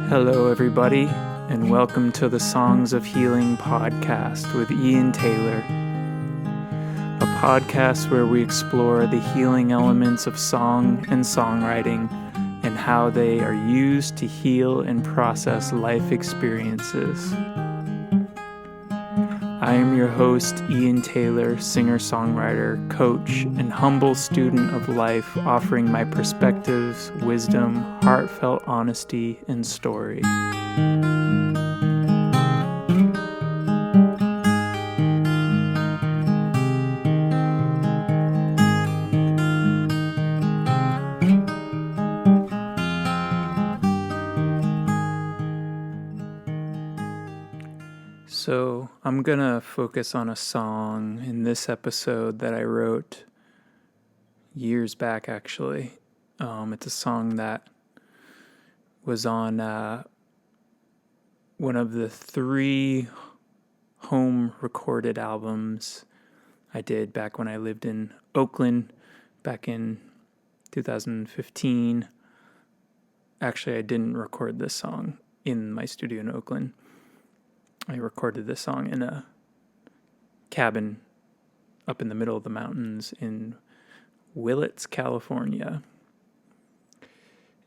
Hello, everybody, and welcome to the Songs of Healing podcast with Ian Taylor, a podcast where we explore the healing elements of song and songwriting and how they are used to heal and process life experiences. I am your host, Ian Taylor, singer-songwriter, coach, and humble student of life, offering my perspectives, wisdom, heartfelt honesty, and story. So I'm going to focus on a song in this episode that I wrote years back, actually. It's a song that was on one of the 3 home recorded albums I did back when I lived in Oakland back in 2015. Actually, I didn't record this song in my studio in Oakland. I recorded this song in a cabin up in the middle of the mountains in Willits, California.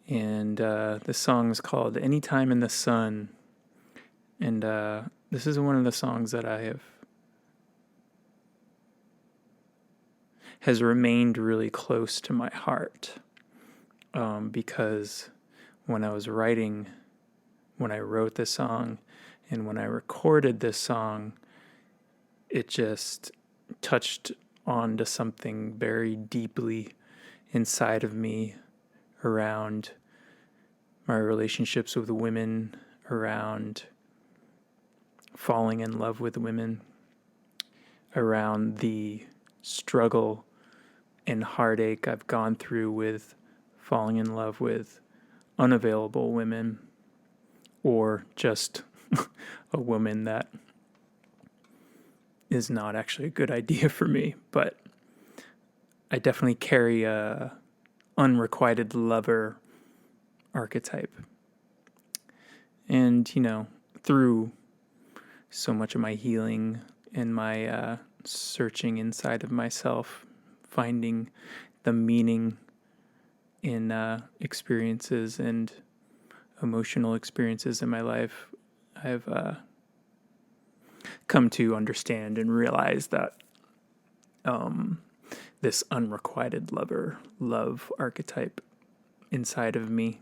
And this song is called Anytime in the Sun. And this is one of the songs that has remained really close to my heart. Because when I wrote this song, and when I recorded this song, it just touched onto something very deeply inside of me around my relationships with women, around falling in love with women, around the struggle and heartache I've gone through with falling in love with unavailable women, or just a woman that is not actually a good idea for me. But I definitely carry a unrequited lover archetype. And, through so much of my healing and my searching inside of myself, finding the meaning in experiences and emotional experiences in my life, I've come to understand and realize that this unrequited love archetype inside of me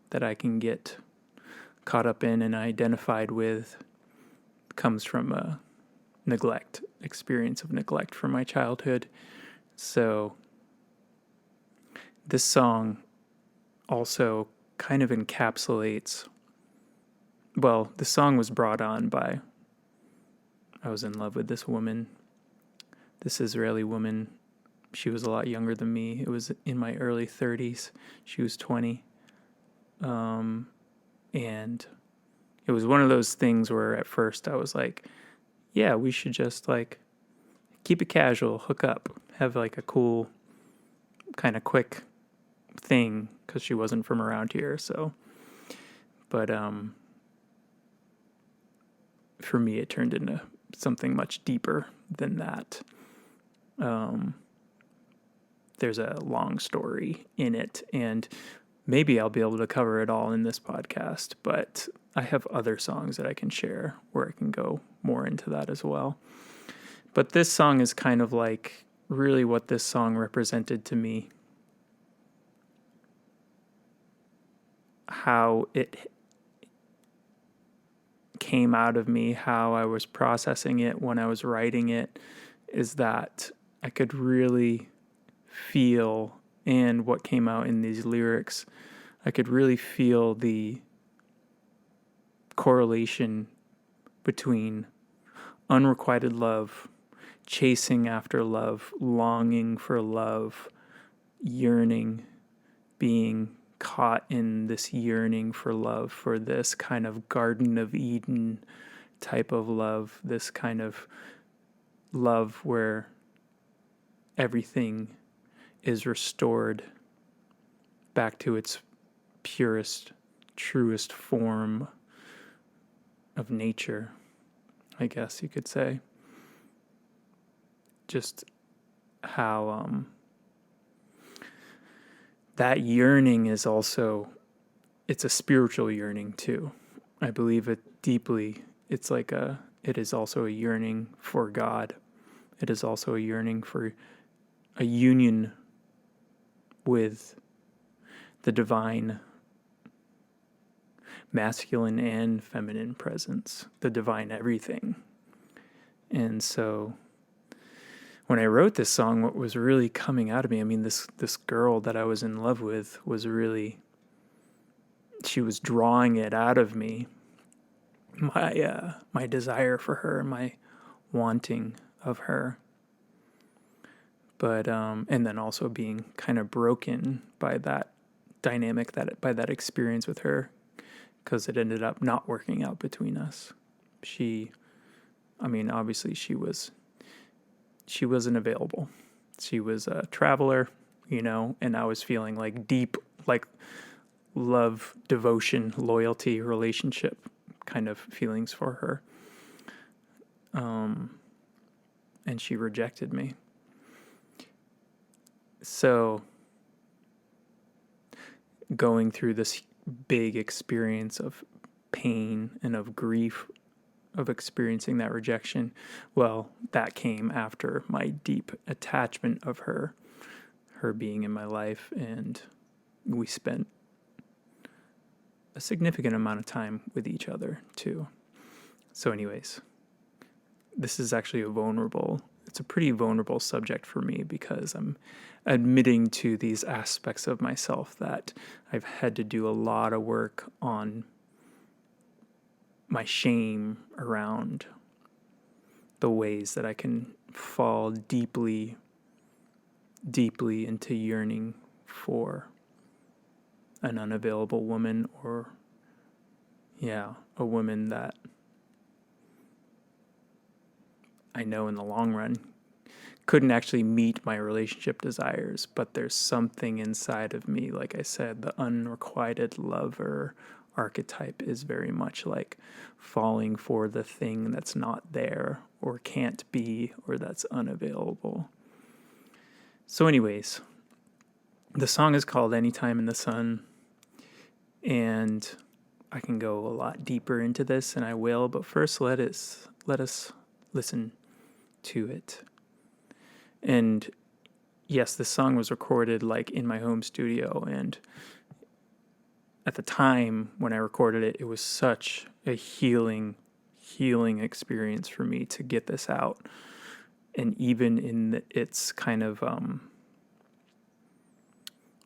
that I can get caught up in and identified with comes from a experience of neglect from my childhood. So this song also kind of encapsulates. Well, the song was brought on by, I was in love with this woman, this Israeli woman. She was a lot younger than me. It was in my early 30s. She was 20. And it was one of those things where at first I was like, yeah, we should just keep it casual, hook up, have a cool kind of quick thing, because she wasn't from around here. So, but for me, it turned into something much deeper than that. There's a long story in it, and maybe I'll be able to cover it all in this podcast, but I have other songs that I can share where I can go more into that as well. But this song is kind of really what this song represented to me. How it came out of me, how I was processing it when I was writing it, is that I could really feel, and what came out in these lyrics, I could really feel the correlation between unrequited love, chasing after love, longing for love, yearning, being caught in this yearning for love, for this kind of Garden of Eden type of love, this kind of love where everything is restored back to its purest truest form of nature, I guess you could say. Just how that yearning is also, it's a spiritual yearning too. I believe it deeply. It is also a yearning for God. It is also a yearning for a union with the divine masculine and feminine presence, the divine everything. And so when I wrote this song, what was really coming out of me, I mean, this girl that I was in love with was really, she was drawing it out of me, my desire for her, my wanting of her. But and then also being kind of broken by that dynamic, by that experience with her, because it ended up not working out between us. Obviously she wasn't available. She was a traveler, and I was feeling like deep, like love, devotion, loyalty, relationship kind of feelings for her. And she rejected me. So going through this big experience of pain and of grief of experiencing that rejection, well, that came after my deep attachment of her being in my life, and we spent a significant amount of time with each other too. So anyways, this is actually it's a pretty vulnerable subject for me, because I'm admitting to these aspects of myself that I've had to do a lot of work on, my shame around the ways that I can fall deeply, deeply into yearning for an unavailable woman, or a woman that I know in the long run couldn't actually meet my relationship desires, but there's something inside of me, like I said, the unrequited lover archetype is very much like falling for the thing that's not there, or can't be, or that's unavailable. So anyways, the song is called Anytime in the Sun, and I can go a lot deeper into this, and I will, but first let us listen to it. And yes, this song was recorded like in my home studio, and at the time when I recorded it, it was such a healing experience for me to get this out. And even in its kind of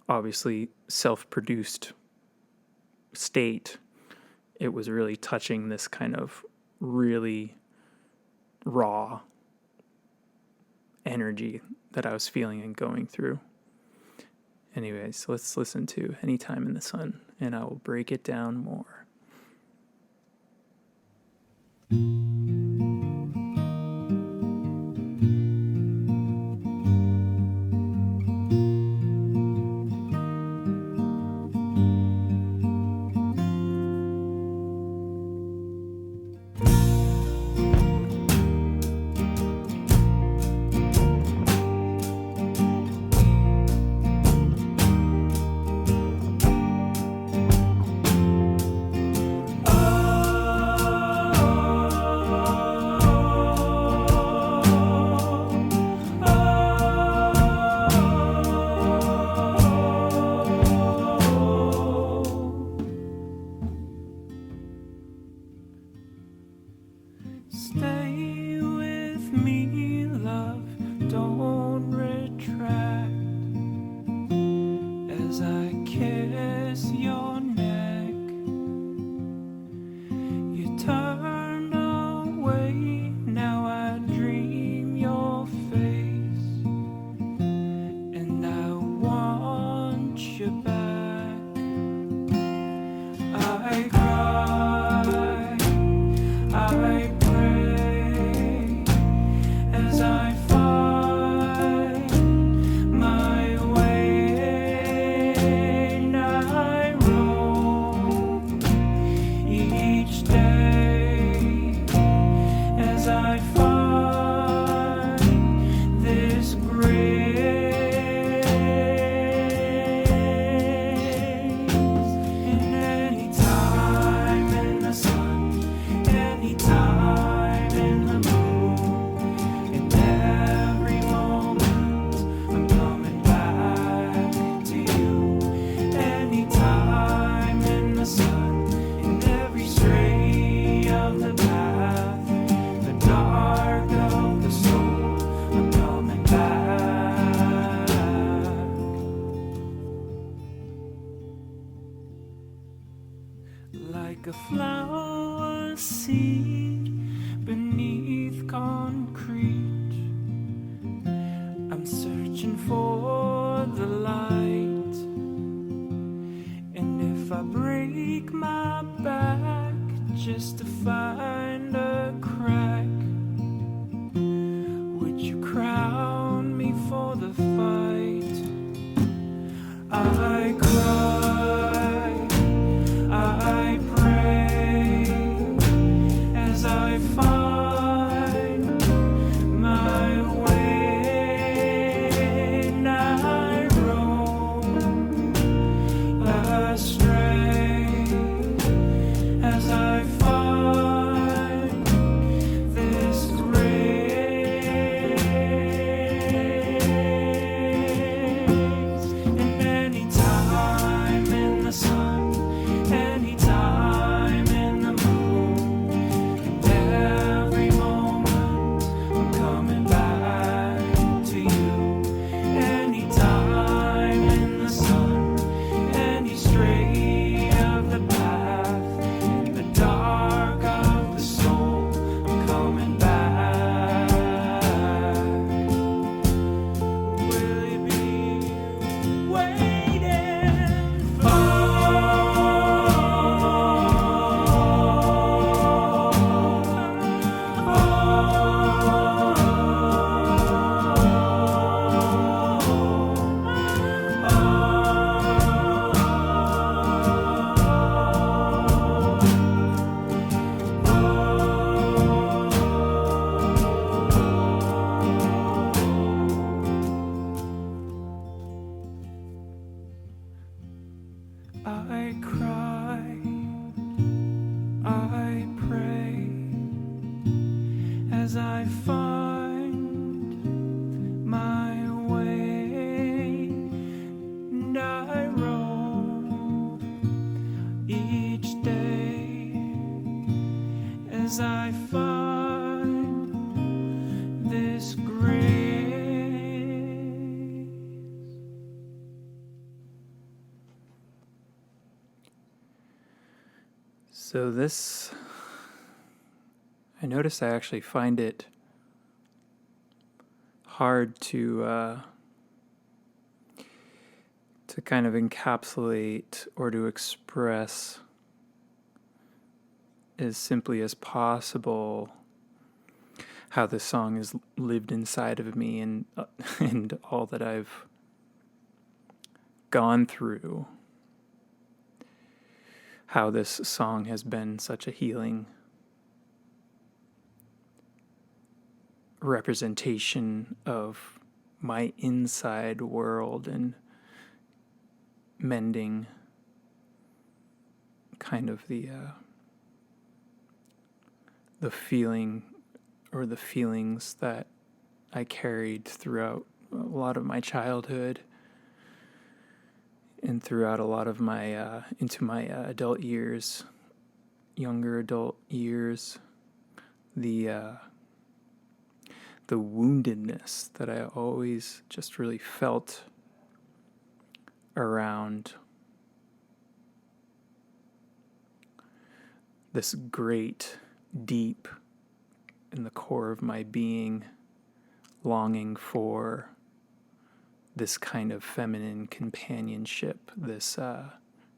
obviously self-produced state, it was really touching this kind of really raw energy that I was feeling and going through. Anyways, let's listen to Anytime in the Sun, and I will break it down more. Stay with me, love, don't retract, as I kiss your neck. You turned away, now I dream your face, and I want you back. I cry, I my way, and I roam. like a flower seed beneath concrete. I'm searching for the light, and if I break my back just to find a crack, would you crown me for the fight? I cry, I pray, as I find my way, and I roam astray, as I find this grace. And anytime in the sun, anytime in the moon, and every moment I'm coming back to you. Anytime in the sun, any stray of the path, in the dark of the soul, I'm coming back. Will you be waiting for? I cry, I pray, as I find my way, and I roam each day, as I find this grace. So this, I noticed I actually find it hard to kind of encapsulate or to express as simply as possible how this song has lived inside of me and and all that I've gone through. How this song has been such a healing representation of my inside world and mending kind of the feeling or the feelings that I carried throughout a lot of my childhood and throughout a lot of my into my adult years, younger adult years, the woundedness that I always just really felt around this great, deep, in the core of my being, longing for this kind of feminine companionship, this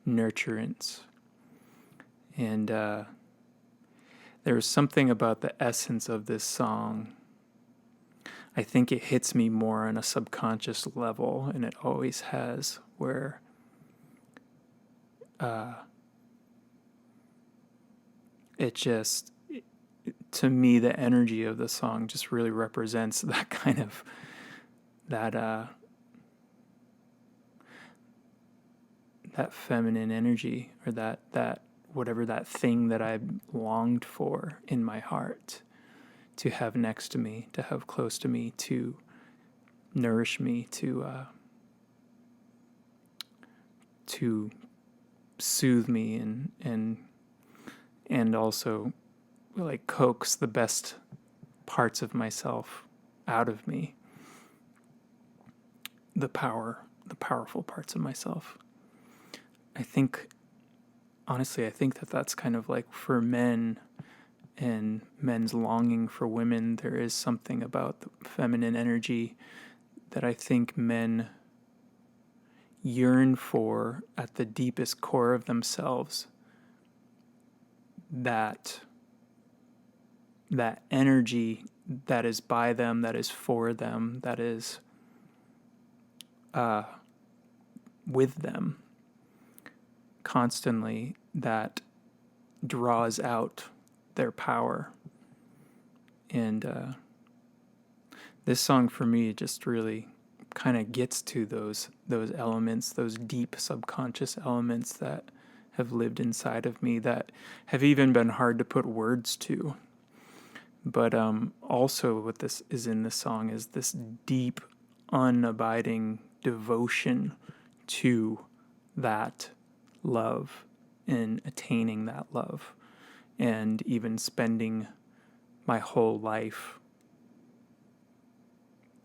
nurturance. And there was something about the essence of this song. I think it hits me more on a subconscious level, and it always has, where it just, to me, the energy of the song just really represents that kind of, that feminine energy, or that whatever that thing that I longed for in my heart, to have next to me, to have close to me, to nourish me, to soothe me, and also like coax the best parts of myself out of me, the powerful parts of myself. I think honestly, I think that that's kind of like for men and men's longing for women. There is something about the feminine energy that I think men yearn for at the deepest core of themselves. That energy that is by them, that is for them, that is with them constantly, that draws out their power. And this song for me just really kind of gets to those elements, those deep subconscious elements that have lived inside of me that have even been hard to put words to. But also what this is in this song is this deep, unabiding devotion to that love and attaining that love, and even spending my whole life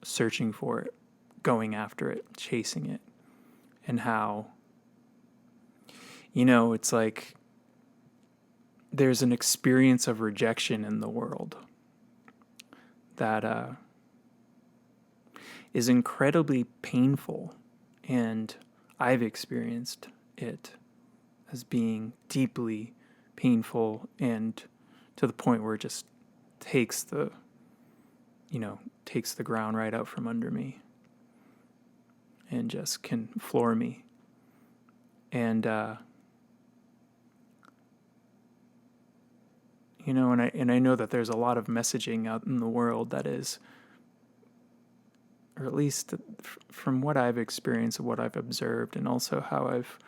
searching for it, going after it, chasing it, and how, it's like there's an experience of rejection in the world that is incredibly painful, and I've experienced it as being deeply painful, and to the point where it just takes the ground right out from under me and just can floor me. And and I know that there's a lot of messaging out in the world that is, or at least from what I've experienced, what I've observed, and also how I've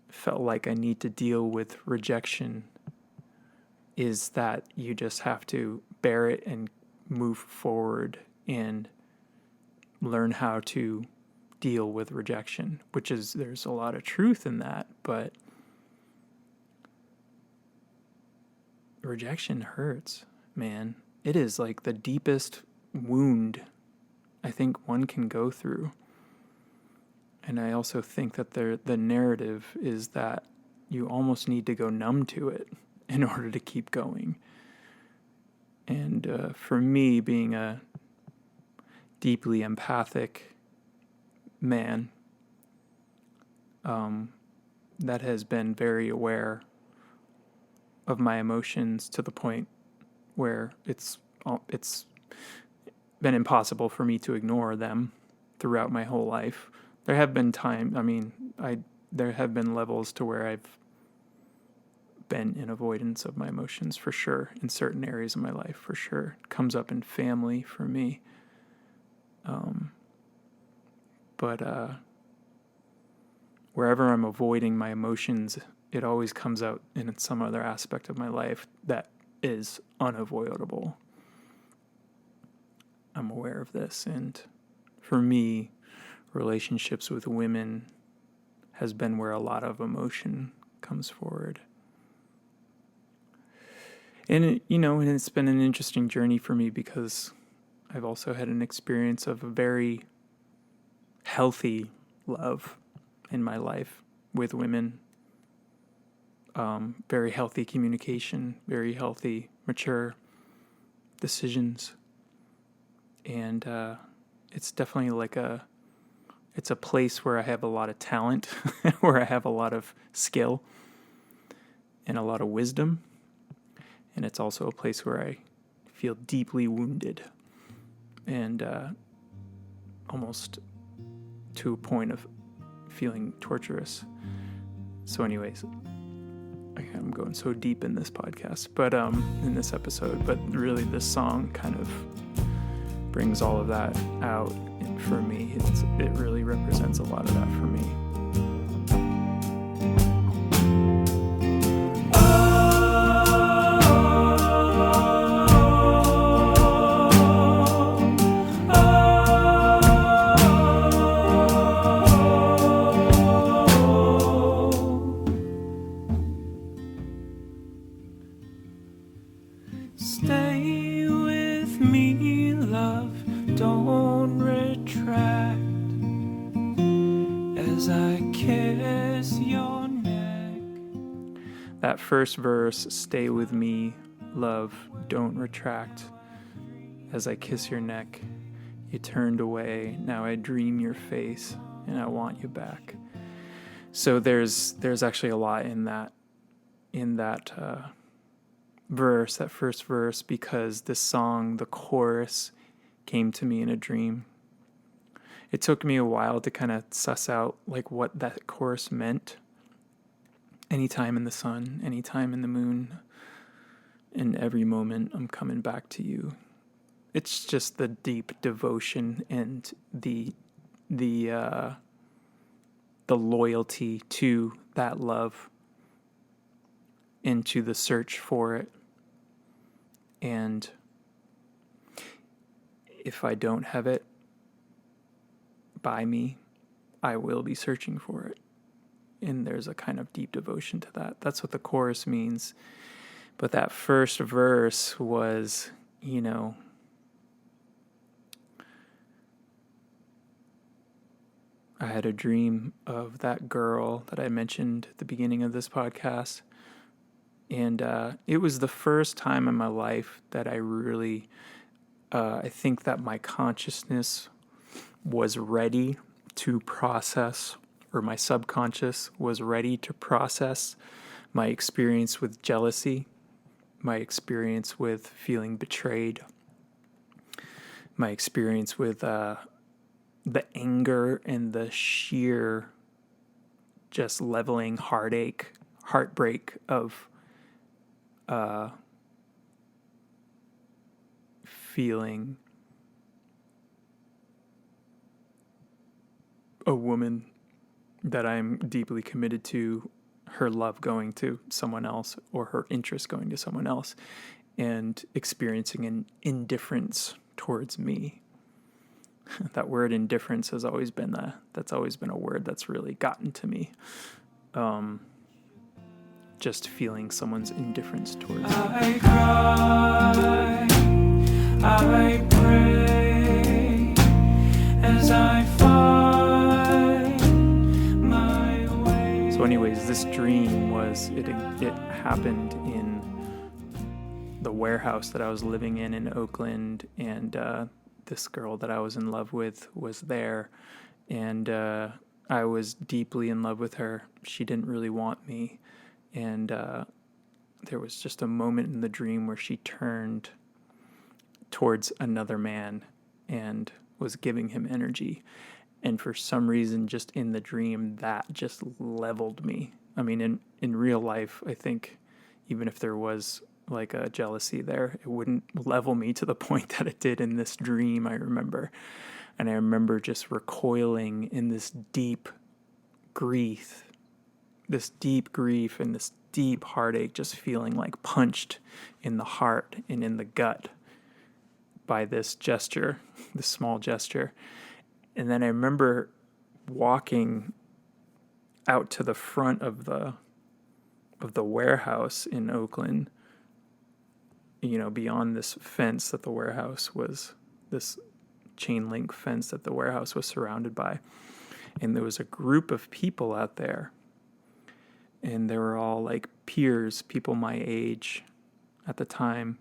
felt like I need to deal with rejection, is that you just have to bear it and move forward and learn how to deal with rejection, there's a lot of truth in that, but rejection hurts, man. It is like the deepest wound I think one can go through. And I also think that the narrative is that you almost need to go numb to it in order to keep going. And for me, being a deeply empathic man, that has been very aware of my emotions to the point where it's been impossible for me to ignore them throughout my whole life. There have been there have been levels to where I've been in avoidance of my emotions, for sure, in certain areas of my life, for sure. It comes up in family for me. But wherever I'm avoiding my emotions, it always comes out in some other aspect of my life that is unavoidable. I'm aware of this, and for me, relationships with women has been where a lot of emotion comes forward. And and it's been an interesting journey for me because I've also had an experience of a very healthy love in my life with women. Very healthy communication, very healthy, mature decisions. And it's definitely it's a place where I have a lot of talent, where I have a lot of skill and a lot of wisdom. And it's also a place where I feel deeply wounded and almost to a point of feeling torturous. So anyways, I'm going so deep in this podcast, but in this episode, but really this song kind of brings all of that out. And for me, it really represents a lot of that for me. Stay with me, love, don't retract, as I That first verse, stay with me, love, don't retract. As I kiss your neck, you turned away. Now I dream your face, and I want you back. So there's actually a lot in that verse, that first verse, because this song, the chorus, came to me in a dream. It took me a while to kind of suss out like what that chorus meant. Anytime in the sun, anytime in the moon, in every moment I'm coming back to you. It's just the deep devotion and the loyalty to that love, into the search for it. And if I don't have it by me, I will be searching for it. And there's a kind of deep devotion to that. That's what the chorus means. But that first verse was, I had a dream of that girl that I mentioned at the beginning of this podcast. And it was the first time in my life that I really, I think that my consciousness was ready to process, or my subconscious was ready to process my experience with jealousy, my experience with feeling betrayed, my experience with the anger and the sheer just leveling heartbreak of feeling a woman that I'm deeply committed to, her love going to someone else or her interest going to someone else, and experiencing an indifference towards me. That word indifference has always been that's always been a word that's really gotten to me. Just feeling someone's indifference towards me. I cry, I pray, as I find my way. So anyways, this dream was, it happened in the warehouse that I was living in Oakland, and this girl that I was in love with was there, and I was deeply in love with her. She didn't really want me. And there was just a moment in the dream where she turned towards another man and was giving him energy. And for some reason, just in the dream, that just leveled me. I mean, in real life, I think even if there was like a jealousy there, it wouldn't level me to the point that it did in this dream, I remember. And I remember just recoiling in this deep grief and this deep heartache, just feeling like punched in the heart and in the gut by this gesture, this small gesture. And then I remember walking out to the front of the warehouse in Oakland, beyond this fence that the warehouse was, this chain link fence that the warehouse was surrounded by. And there was a group of people out there. And they were all like peers, people my age at the time.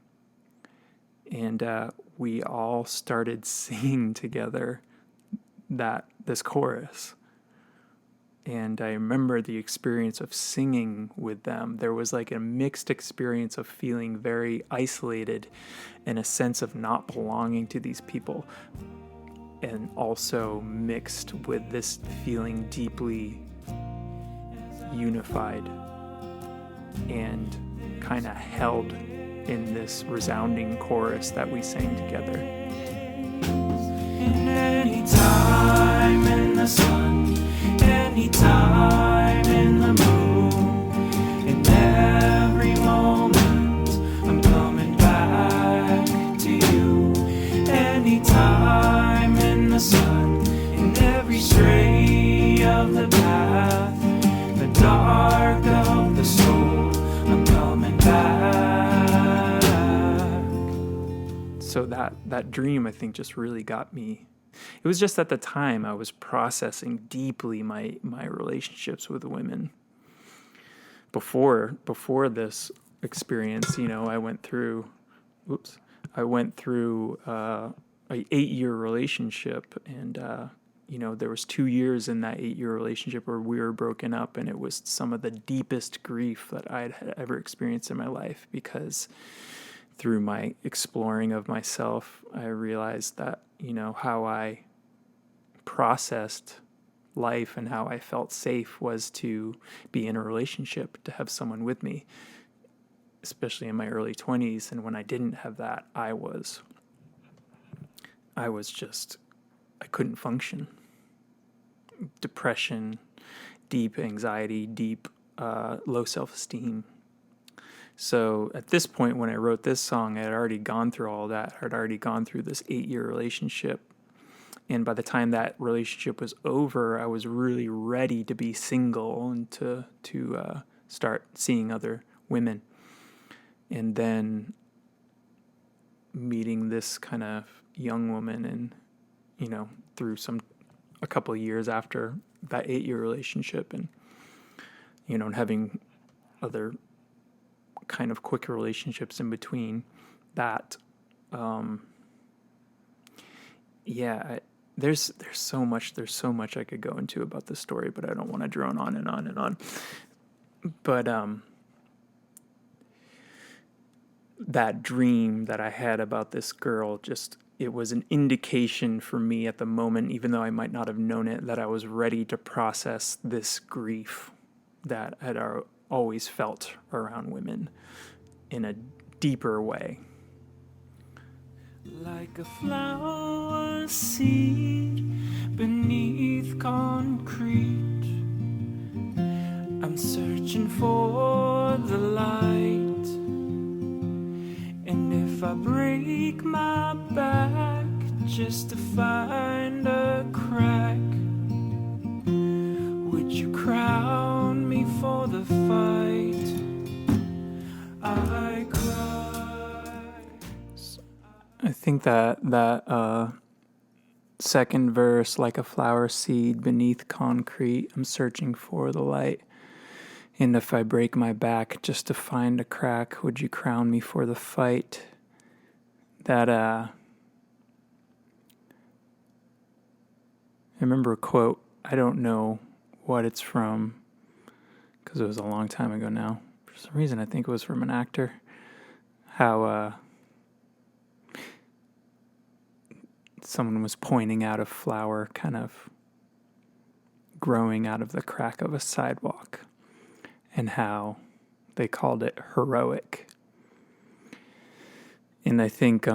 And we all started singing together this chorus. And I remember the experience of singing with them. There was like a mixed experience of feeling very isolated and a sense of not belonging to these people. And also mixed with this feeling deeply unified and kind of held in this resounding chorus that we sang together. In any time in the sun, any time in the moon, in every moment I'm coming back to you. Any time in the sun, in every stray of the path, the dark of the soul, I'm coming back. So that dream, I think, just really got me. It was just at the time I was processing deeply my relationships with women. before this experience, I went through, a 8-year relationship, and there was 2 years in that 8-year relationship where we were broken up, and it was some of the deepest grief that I had ever experienced in my life, because through my exploring of myself, I realized that, how I processed life and how I felt safe was to be in a relationship, to have someone with me, especially in my early 20s. And when I didn't have that, I couldn't function. Depression, deep anxiety, deep low self-esteem. So at this point, when I wrote this song, I had already gone through all that. I had already gone through this 8-year relationship. And by the time that relationship was over, I was really ready to be single and to start seeing other women. And then meeting this kind of young woman, and through a couple of years after that 8-year relationship, and and having other kind of quick relationships in between that. There's so much I could go into about this story, but I don't want to drone on and on and on. But that dream that I had about this girl, it was an indication for me at the moment, even though I might not have known it, that I was ready to process this grief that I had always felt around women in a deeper way. Like a flower seed beneath concrete, I'm searching for the light. And if I break my back just to find a crack, would you crown me for the fight? I cry. I think that second verse, like a flower seed beneath concrete, I'm searching for the light. And if I break my back just to find a crack, would you crown me for the fight? That, I remember a quote, I don't know what it's from, because it was a long time ago now. For some reason, I think it was from an actor. How, someone was pointing out a flower kind of growing out of the crack of a sidewalk, and how they called it heroic. And I think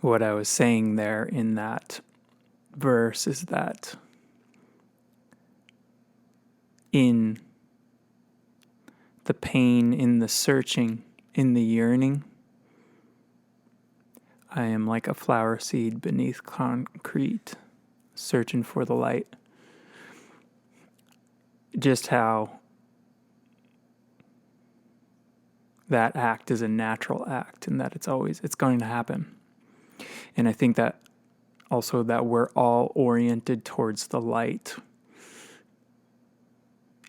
what I was saying there in that verse is that in the pain, in the searching, in the yearning, I am like a flower seed beneath concrete, searching for the light. Just how that act is a natural act, and that it's going to happen. And I think that also that we're all oriented towards the light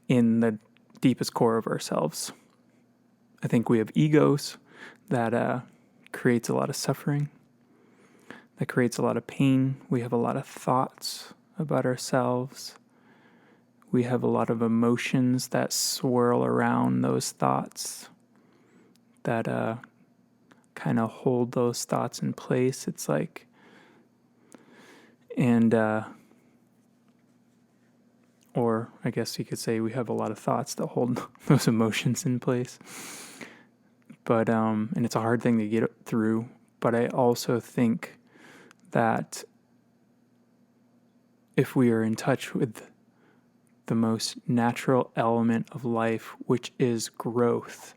in the deepest core of ourselves. I think we have egos that creates a lot of suffering, that creates a lot of pain. We have a lot of thoughts about ourselves. We have a lot of emotions that swirl around those thoughts, that kind of hold those thoughts in place. It's like, and or I guess you could say we have a lot of thoughts that hold those emotions in place. But and it's a hard thing to get through. But I also think that if we are in touch with the most natural element of life, which is growth,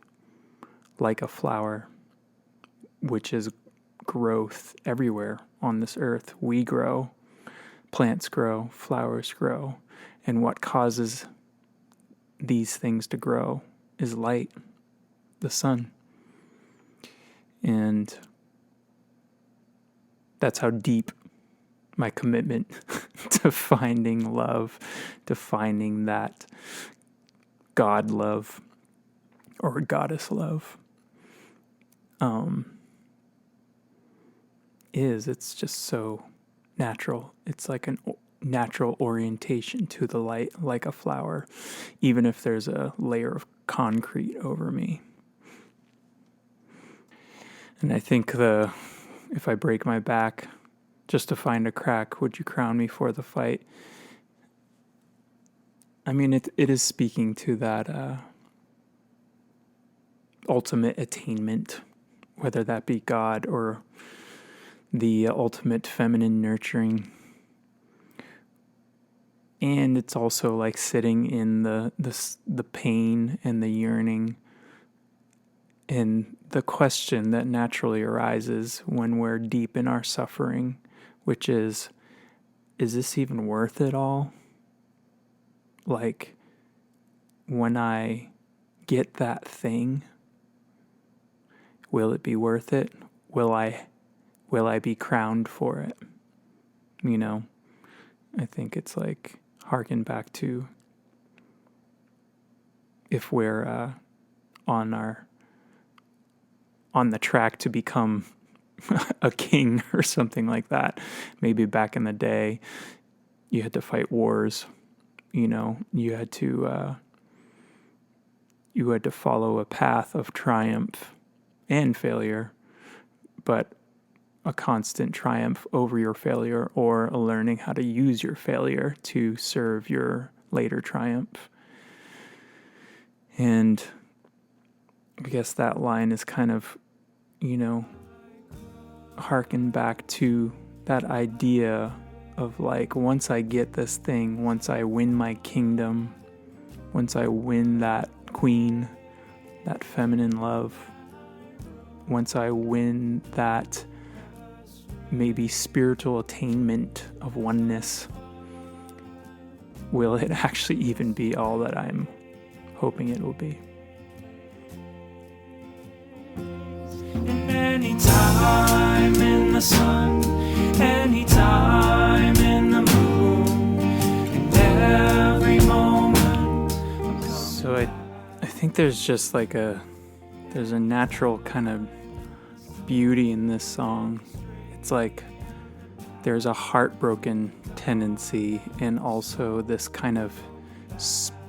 like a flower, which is growth everywhere on this earth. We grow, plants grow, flowers grow, and what causes these things to grow is light, the sun. And that's how deep my commitment to finding love, to finding that God love or goddess love, it's just so natural. It's like an natural orientation to the light, like a flower, even if there's a layer of concrete over me. And I think if I break my back just to find a crack, would you crown me for the fight? I mean, it is speaking to that ultimate attainment, whether that be God or the ultimate feminine nurturing. And it's also like sitting in the pain and the yearning and the question that naturally arises when we're deep in our suffering, which is this even worth it all? Like, when I get that thing, will it be worth it? Will I be crowned for it? You know, I think it's like harken back to if we're on the track to become a king or something like that. Maybe back in the day, you had to fight wars. You know, you had to follow a path of triumph and failure, but a constant triumph over your failure, or a learning how to use your failure to serve your later triumph. And I guess that line is kind of, harken back to that idea of like, once I get this thing, once I win my kingdom, once I win that queen, that feminine love, once I win that maybe spiritual attainment of oneness, will it actually even be all that I'm hoping it will be? And anytime in the sun, anytime in the moon, and every moment. So I think there's just like there's a natural kind of beauty in this song. It's like there's a heartbroken tendency and also this kind of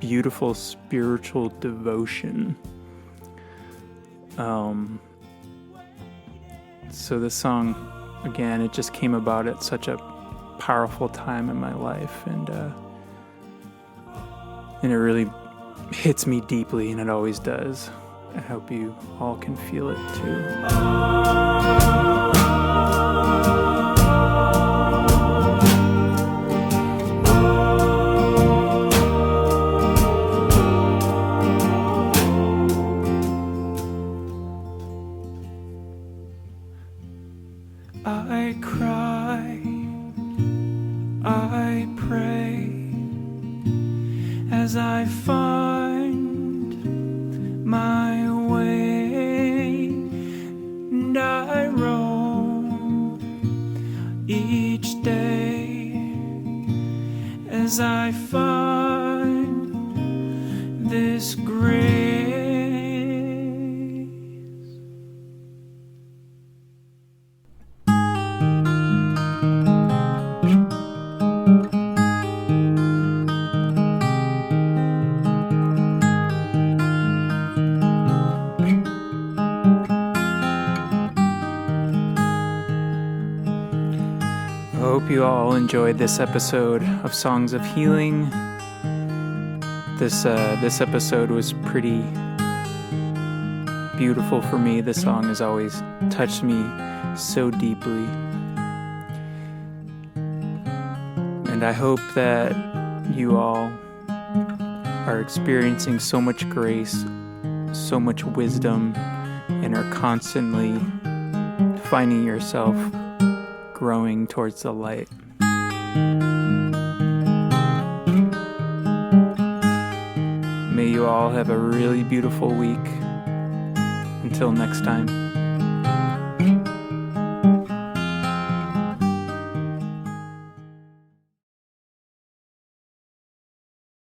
beautiful spiritual devotion. So this song, again, it just came about at such a powerful time in my life, and it really hits me deeply, and it always does. I hope you all can feel it too. I cry, I pray, as I find my way, and I roam each day as I find this grace. I hope you all enjoyed this episode of Songs of Healing. This episode was pretty beautiful for me. This song has always touched me so deeply. And I hope that you all are experiencing so much grace, so much wisdom, and are constantly finding yourself growing towards the light. May you all have a really beautiful week. Until next time.